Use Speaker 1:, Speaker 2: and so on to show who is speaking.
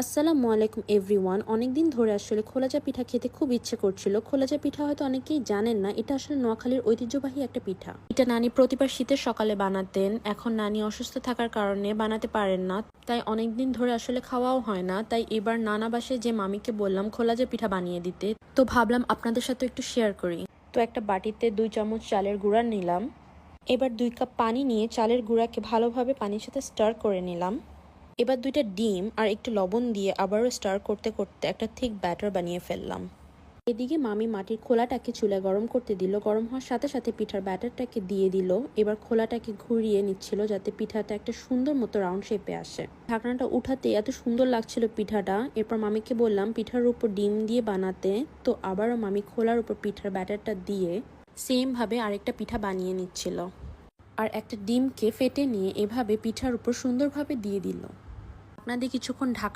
Speaker 1: আসসালামু আলাইকুম এভরিওয়ান। অনেকদিন ধরে আসলে খোলাজা পিঠা খেতে খুব ইচ্ছে করছিল। খোলাজা পিঠা হয়তো অনেকেই জানেন না, এটা আসলে নোয়াখালীর ঐতিহ্যবাহী একটা পিঠা। এটা নানি প্রতিবার শীতের সকালে বানাতেন। এখন নানি অসুস্থ থাকার কারণে বানাতে পারেন না, তাই অনেকদিন ধরে আসলে খাওয়াও হয় না। তাই এবার নানা বাসায় যে মামিকে বললাম খোলাজা পিঠা বানিয়ে দিতে, তো ভাবলাম আপনাদের সাথে একটু শেয়ার করি। তো একটা বাটিতে 2 চামচ চালের গুঁড়া নিলাম। এবার 2 কাপ পানি নিয়ে চালের গুঁড়াকে ভালোভাবে পানির সাথে স্টার করে নিলাম। এবার 2টা ডিম আর একটু লবণ দিয়ে আবারও স্টার করতে করতে একটা থিক ব্যাটার বানিয়ে ফেললাম। এদিকে মামি মাটির খোলাটাকে চুলায় গরম করতে দিল। গরম হওয়ার সাথে সাথে পিঠার ব্যাটারটাকে দিয়ে দিল। এবার খোলাটাকে ঘুরিয়ে নিচ্ছিল যাতে পিঠাটা একটা সুন্দর মতো রাউন্ড শেপে আসে। ঢাকনাটা উঠাতে এত সুন্দর লাগছিল পিঠাটা। এরপর মামিকে বললাম পিঠার উপর ডিম দিয়ে বানাতে, তো আবারও মামি খোলার উপর পিঠার ব্যাটারটা দিয়ে সেম ভাবে আরেকটা পিঠা বানিয়ে নিচ্ছিল। আর একটা ডিমকে ফেটে নিয়ে এভাবে পিঠার উপর সুন্দরভাবে দিয়ে দিল। ঢাকনা দিয়ে কিছুক্ষণ ঢাকা